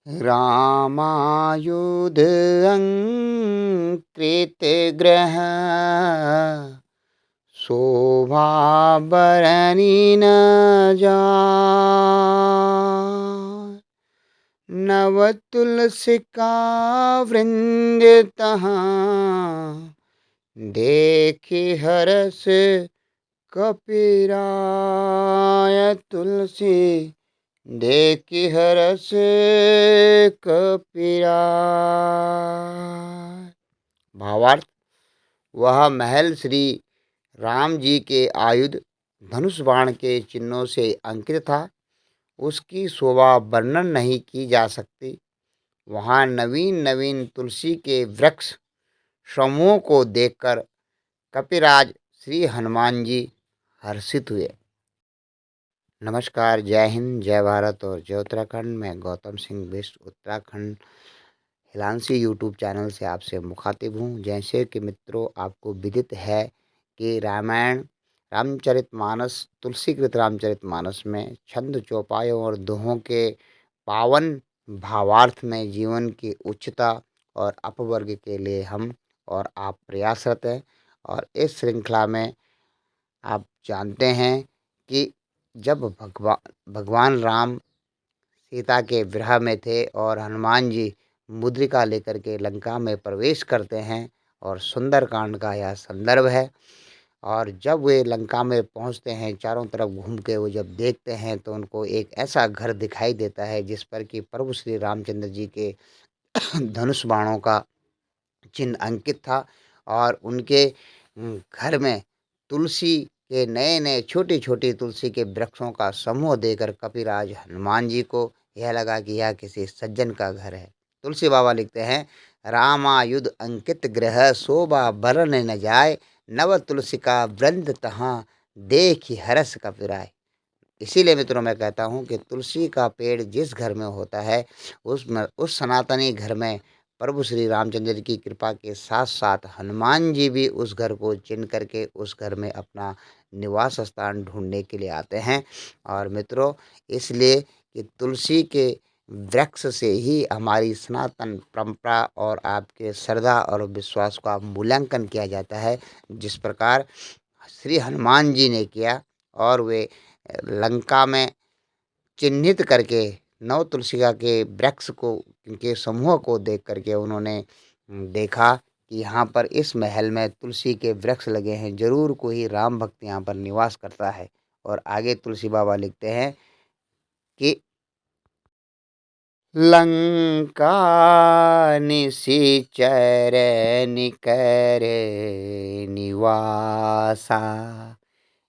रामायुध अंकृत ग्रह शोभा बरनी न जाय। नव तुलसी का वृंद तहाँ देखी हरस कपीराय। तुलसी देखी हरस कपीराय। भावार्थ, वह महल श्री राम जी के आयुध धनुष बाण के चिन्हों से अंकित था। उसकी शोभा वर्णन नहीं की जा सकती। वहाँ नवीन नवीन तुलसी के वृक्ष समूह को देखकर कपिराज श्री हनुमान जी हर्षित हुए। नमस्कार, जय हिंद, जय भारत और जय उत्तराखंड। मैं गौतम सिंह बिष्ट उत्तराखंड हिलांसी यूट्यूब चैनल से आपसे मुखातिब हूँ। जैसे कि मित्रों, आपको विदित है कि रामायण रामचरितमानस तुलसीकृत रामचरितमानस में छंद चौपायों और दोहों के पावन भावार्थ में जीवन की उच्चता और अपवर्ग के लिए हम और आप प्रयासरत हैं। और इस श्रृंखला में आप जानते हैं कि जब भगवान राम सीता के विरह में थे और हनुमान जी मुद्रिका लेकर के लंका में प्रवेश करते हैं, और सुंदर कांड का यह संदर्भ है। और जब वे लंका में पहुंचते हैं, चारों तरफ घूम के वो जब देखते हैं तो उनको एक ऐसा घर दिखाई देता है जिस पर कि प्रभु श्री रामचंद्र जी के धनुष बाणों का चिन्ह अंकित था। और उनके घर में तुलसी के नए नए छोटी छोटी तुलसी के वृक्षों का समूह देकर कपिराज हनुमान जी को यह लगा कि यह किसी सज्जन का घर है। तुलसी बाबा लिखते हैं, रामायुध अंकित गृह शोभा बरन न जाय। नव तुलसी का वृंद तहाँ देखि हरस कपिराय। इसीलिए मित्रों मैं कहता हूँ कि तुलसी का पेड़ जिस घर में होता है, उस सनातनी घर में प्रभु श्री रामचंद्र की कृपा के साथ साथ हनुमान जी भी उस घर को चिन्ह करके उस घर में अपना निवास स्थान ढूंढने के लिए आते हैं। और मित्रों, इसलिए कि तुलसी के वृक्ष से ही हमारी सनातन परंपरा और आपके श्रद्धा और विश्वास का मूल्यांकन किया जाता है, जिस प्रकार श्री हनुमान जी ने किया। और वे लंका में चिन्हित करके नव तुलसिका के वृक्ष को के समूह को देख करके उन्होंने देखा कि यहाँ पर इस महल में तुलसी के वृक्ष लगे हैं, जरूर कोई राम भक्त यहाँ पर निवास करता है। और आगे तुलसी बाबा लिखते हैं कि लंका निशिचर निकर निवासा।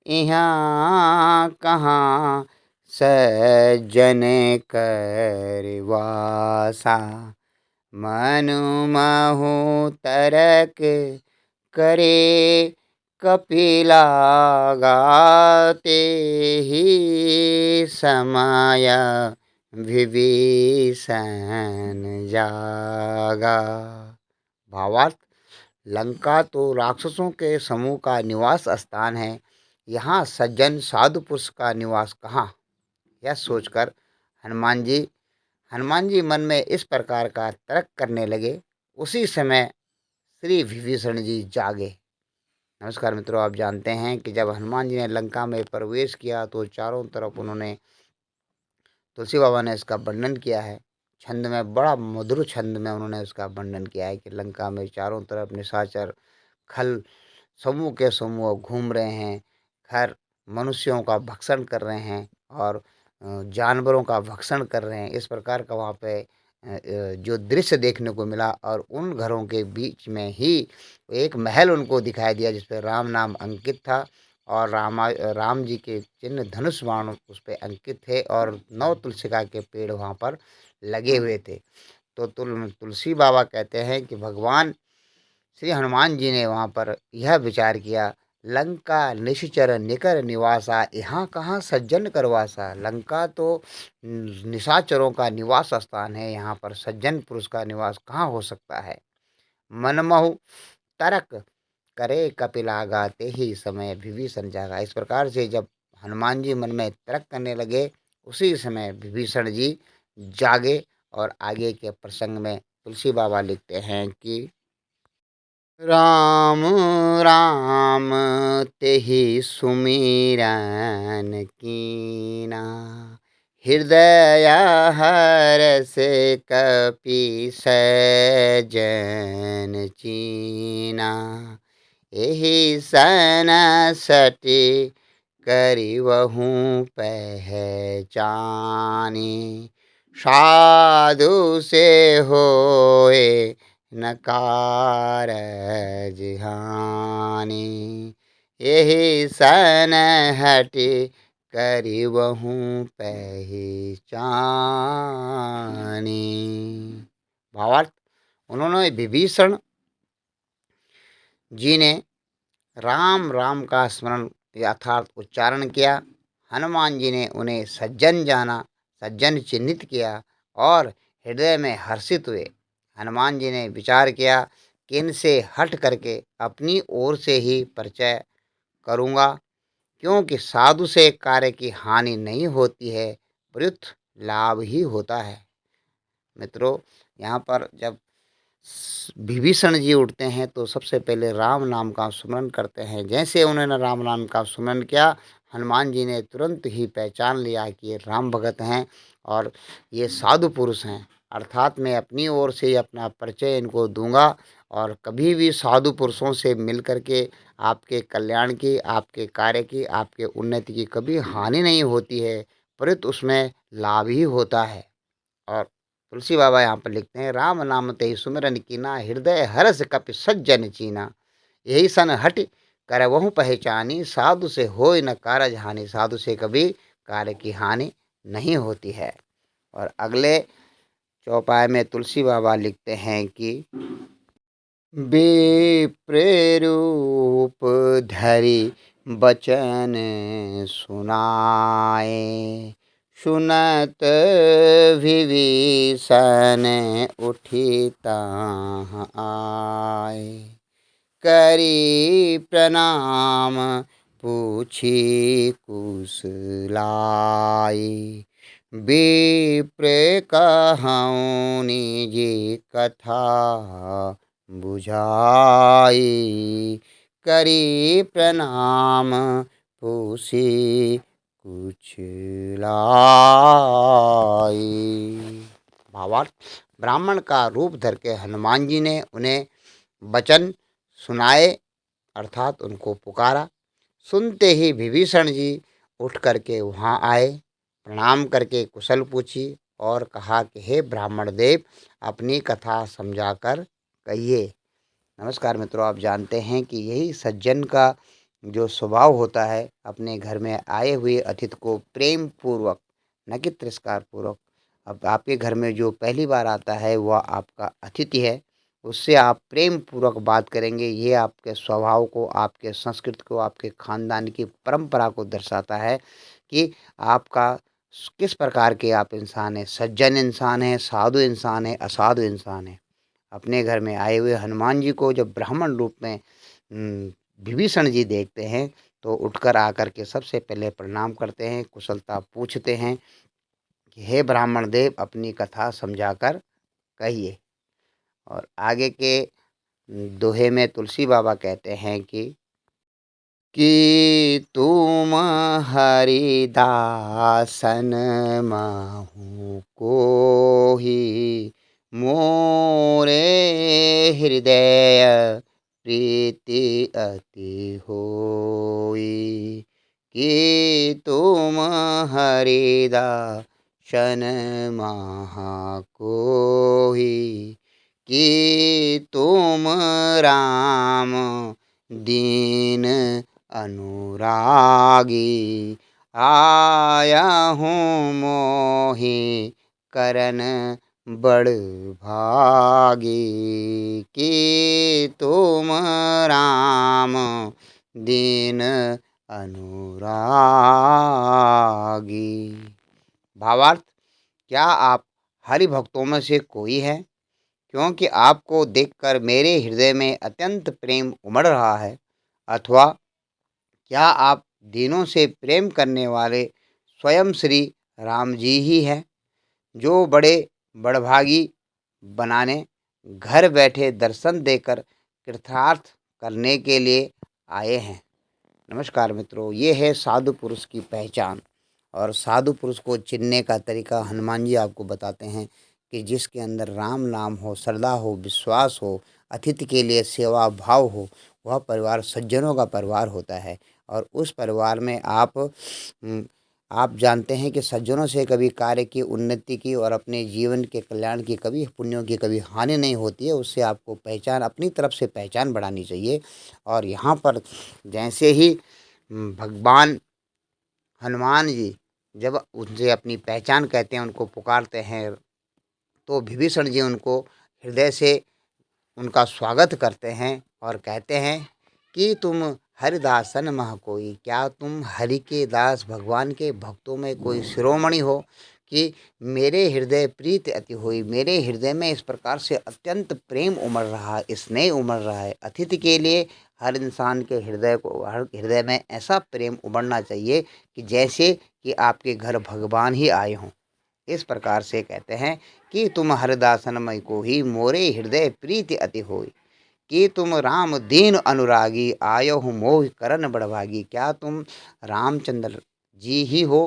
यहाँ कहाँ सज्जन कर वासा। मनु महु तरक करे कपिला गाते ही समय विभीषण जागा। भावार्थ, लंका तो राक्षसों के समूह का निवास स्थान है, यहाँ सज्जन साधु पुरुष का निवास कहाँ। यह सोचकर हनुमान जी मन में इस प्रकार का तर्क करने लगे। उसी समय श्री विभीषण जी जागे। नमस्कार मित्रों, आप जानते हैं कि जब हनुमान जी ने लंका में प्रवेश किया तो चारों तरफ उन्होंने तुलसी बाबा ने इसका वर्णन किया है। छंद में बड़ा मधुर छंद में उन्होंने उसका वर्णन किया है कि लंका में चारों तरफ निशाचर खल समूह के समूह घूम रहे हैं, खैर मनुष्यों का भक्षण कर रहे हैं और जानवरों का भक्षण कर रहे हैं। इस प्रकार का वहाँ पे जो दृश्य देखने को मिला, और उन घरों के बीच में ही एक महल उनको दिखाई दिया जिस पे राम नाम अंकित था, और राम जी के चिन्ह धनुष बाण उस पे अंकित थे, और नौ तुलसिका के पेड़ वहाँ पर लगे हुए थे। तो तुलसी बाबा कहते हैं कि भगवान श्री हनुमान जी ने वहाँ पर यह विचार किया, लंका निशिचर निकर निवासा। यहाँ कहाँ सज्जन करवासा। लंका तो निशाचरों का निवास स्थान है, यहाँ पर सज्जन पुरुष का निवास कहाँ हो सकता है। मनमहु तरक करे कपिला गाते ही समय विभीषण जागा। इस प्रकार से जब हनुमान जी मन में तर्क करने लगे, उसी समय विभीषण जी जागे और आगे के प्रसंग में तुलसी बाबा लिखते हैं कि राम राम तेहि सुमिरन कीना, हृदय हरष कपि सैजन चीना। एहि सन सटि करिबहु पहचानी, साधु से होए न कारज हानि। एहि सन हटि करिबहु पहचानी। भावार्थ, उन्होंने विभीषण जी ने राम राम का स्मरण यथार्थ उच्चारण किया। हनुमान जी ने उन्हें सज्जन जाना, सज्जन चिन्हित किया और हृदय में हर्षित हुए। हनुमान जी ने विचार किया कि इनसे हट करके अपनी ओर से ही परिचय करूँगा, क्योंकि साधु से कार्य की हानि नहीं होती है, प्रयुक्त लाभ ही होता है। मित्रों, यहाँ पर जब विभीषण जी उठते हैं तो सबसे पहले राम नाम का सुमरन करते हैं। जैसे उन्होंने राम नाम का सुमरन किया, हनुमान जी ने तुरंत ही पहचान लिया कि ये राम भगत हैं और ये साधु पुरुष हैं। अर्थात मैं अपनी ओर से अपना परिचय इनको दूंगा और कभी भी साधु पुरुषों से मिल करके आपके कल्याण की, आपके कार्य की, आपके उन्नति की कभी हानि नहीं होती है, परंतु उसमें लाभ ही होता है। और तुलसी बाबा यहाँ पर लिखते हैं, राम नाम ते सुमिरन कीना, हृदय हरष कपि सज्जन चीना। यही सन हट करवहु पहचानी, साधु से होय न कारज हानि। साधु से कभी कार्य की हानि नहीं होती है। और अगले चौपाई में तुलसी बाबा लिखते हैं कि विप्रेरूप धरि बचन सुनाए, सुनत विभीषण उठि ताहाँ आए। करी प्रणाम पूछी कुशलाई, विप्र कहऊँ निज कथा बुझाई। करी प्रणाम पूछी कुशलाई। भावार्थ, ब्राह्मण का रूप धर के हनुमान जी ने उन्हें वचन सुनाए, अर्थात उनको पुकारा। सुनते ही विभीषण जी उठ करके वहाँ आए, प्रणाम करके कुशल पूछी और कहा कि हे ब्राह्मण देव, अपनी कथा समझाकर कहिए। नमस्कार मित्रों, आप जानते हैं कि यही सज्जन का जो स्वभाव होता है, अपने घर में आए हुए अतिथि को प्रेम पूर्वक, न कि तिरस्कार पूर्वक। अब आपके घर में जो पहली बार आता है वह आपका अतिथि है, उससे आप प्रेम पूर्वक बात करेंगे। ये आपके स्वभाव को, आपके संस्कृति को, आपके खानदान की परंपरा को दर्शाता है कि आपका किस प्रकार के आप इंसान हैं। सज्जन इंसान हैं, साधु इंसान हैं, असाधु इंसान हैं। अपने घर में आए हुए हनुमान जी को जब ब्राह्मण रूप में विभीषण जी देखते हैं तो उठकर आकर के सबसे पहले प्रणाम करते हैं, कुशलता पूछते हैं कि हे ब्राह्मण देव, अपनी कथा समझाकर कहिए। और आगे के दोहे में तुलसी बाबा कहते हैं कि तुम हरिदासन माहू को ही, मोरे हृदय प्रीति अति होई। कि तुम हरिदासन माहा को ही, कि तुम राम दीन अनुरागी। आया हूँ मोहि करन बड़ भागी। कि तुम राम दीन अनुरागी। भावार्थ, क्या आप हरि भक्तों में से कोई है? क्योंकि आपको देखकर मेरे हृदय में अत्यंत प्रेम उमड़ रहा है। अथवा क्या आप दीनों से प्रेम करने वाले स्वयं श्री राम जी ही हैं, जो बड़े बड़भागी बनाने, घर बैठे दर्शन देकर कृतार्थ करने के लिए आए हैं। नमस्कार मित्रों, ये है साधु पुरुष की पहचान। और साधु पुरुष को चिनने का तरीका हनुमान जी आपको बताते हैं कि जिसके अंदर राम नाम हो, श्रद्धा हो, विश्वास हो, अतिथि के लिए सेवा भाव हो, वह परिवार सज्जनों का परिवार होता है। और उस परिवार में आप जानते हैं कि सज्जनों से कभी कार्य की उन्नति की और अपने जीवन के कल्याण की, कभी पुण्यों की कभी हानि नहीं होती है। उससे आपको पहचान, अपनी तरफ से पहचान बढ़ानी चाहिए। और यहाँ पर जैसे ही भगवान हनुमान जी जब उनसे अपनी पहचान कहते हैं, उनको पुकारते हैं, तो विभीषण जी उनको हृदय से उनका स्वागत करते हैं और कहते हैं कि तुम हरिदासन मह कोई, क्या तुम हरि के दास भगवान के भक्तों में कोई शिरोमणि हो कि मेरे हृदय प्रीत अति हुई। मेरे हृदय में इस प्रकार से अत्यंत प्रेम उमड़ रहा है, स्नेह उमड़ रहा है। अतिथि के लिए हर इंसान के हर हृदय में ऐसा प्रेम उमड़ना चाहिए कि जैसे कि आपके घर भगवान ही आए हों। इस प्रकार से कहते हैं कि तुम हरदासन मई को ही मोरे हृदय प्रीति अति होई, कि तुम राम दीन अनुरागी आयो हूँ मोह करन बड़भागी। क्या तुम रामचंद्र जी ही हो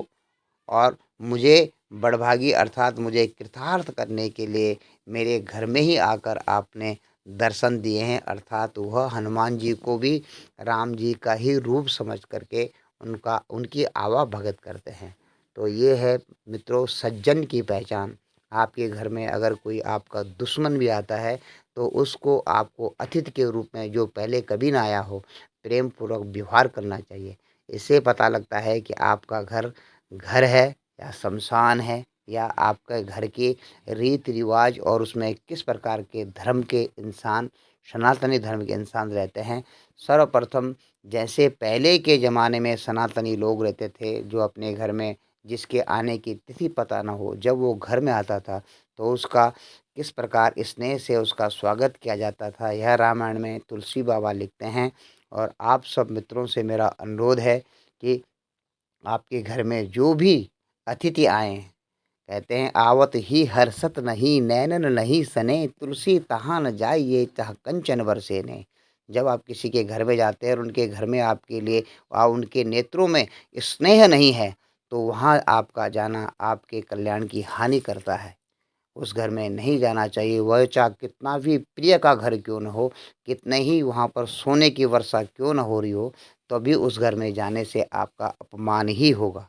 और मुझे बड़भागी अर्थात मुझे कृतार्थ करने के लिए मेरे घर में ही आकर आपने दर्शन दिए हैं। अर्थात वह हनुमान जी को भी राम जी का ही रूप समझ करके उनकी आवा भगत करते हैं। तो ये है मित्रों सज्जन की पहचान। आपके घर में अगर कोई आपका दुश्मन भी आता है तो उसको आपको अतिथि के रूप में, जो पहले कभी ना आया हो, प्रेम पूर्वक व्यवहार करना चाहिए। इससे पता लगता है कि आपका घर घर है या शमशान है, या आपके घर के रीति रिवाज और उसमें किस प्रकार के धर्म के इंसान, सनातनी धर्म के इंसान रहते हैं। सर्वप्रथम जैसे पहले के ज़माने में सनातनी लोग रहते थे, जो अपने घर में जिसके आने की तिथि पता न हो, जब वो घर में आता था तो उसका किस प्रकार स्नेह से उसका स्वागत किया जाता था, यह रामायण में तुलसी बाबा लिखते हैं। और आप सब मित्रों से मेरा अनुरोध है कि आपके घर में जो भी अतिथि आए, कहते हैं आवत ही हर्षत नहीं, नैनन नहीं सने, तुलसी तहाँ न जाइए चाह कंचन बरसे ने। जब आप किसी के घर में जाते हैं और उनके घर में आपके लिए उनके नेत्रों में स्नेह नहीं है, तो वहाँ आपका जाना आपके कल्याण की हानि करता है। उस घर में नहीं जाना चाहिए। वह चाहे कितना भी प्रिय का घर क्यों न हो, कितने ही वहाँ पर सोने की वर्षा क्यों न हो रही हो, तभी उस घर में जाने से आपका अपमान ही होगा।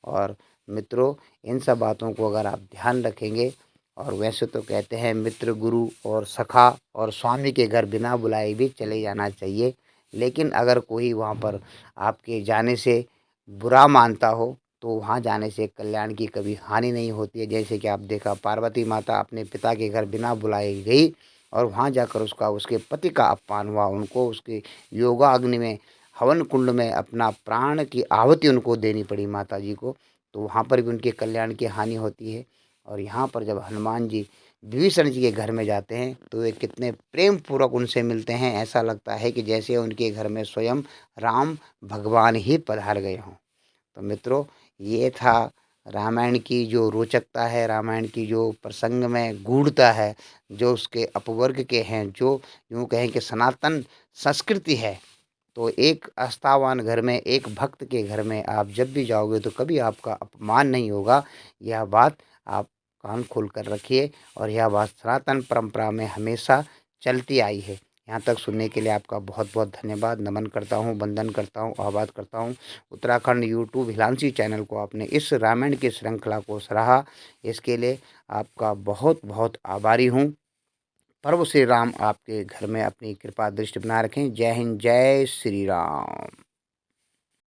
और मित्रों, इन सब बातों को अगर आप ध्यान रखेंगे, और वैसे तो कहते हैं मित्र, गुरु और सखा और स्वामी के घर बिना बुलाए भी चले जाना चाहिए, लेकिन अगर कोई वहाँ पर आपके जाने से बुरा मानता हो तो वहाँ जाने से कल्याण की कभी हानि नहीं होती है। जैसे कि आप देखा, पार्वती माता अपने पिता के घर बिना बुलाए गई और वहाँ जाकर उसके पति का अपमान हुआ। उनको उसके योगा अग्नि में, हवन कुंड में अपना प्राण की आहुति उनको देनी पड़ी माता जी को। तो वहाँ पर भी उनके कल्याण की हानि होती है। और यहाँ पर जब हनुमान जी विभीषण जी के घर में जाते हैं तो वे कितने प्रेम पूर्वक उनसे मिलते हैं, ऐसा लगता है कि जैसे उनके घर में स्वयं राम भगवान ही पधार गए हों। तो मित्रों, ये था रामायण की जो रोचकता है, रामायण की जो प्रसंग में गूढ़ता है, जो उसके अपवर्ग के हैं, जो यूँ कहें कि सनातन संस्कृति है। तो एक आस्थावान घर में, एक भक्त के घर में आप जब भी जाओगे तो कभी आपका अपमान नहीं होगा। यह बात आप कान खोल कर रखिए, और यह बात सनातन परंपरा में हमेशा चलती आई है। यहाँ तक सुनने के लिए आपका बहुत बहुत धन्यवाद। नमन करता हूँ, वंदन करता हूँ, आभार करता हूँ। उत्तराखंड यूट्यूब हिलांसी चैनल को आपने इस रामायण की श्रृंखला को सराहा, इसके लिए आपका बहुत बहुत आभारी हूँ। प्रभु श्री राम आपके घर में अपनी कृपा दृष्टि बनाए रखें। जय हिंद, जय श्री राम।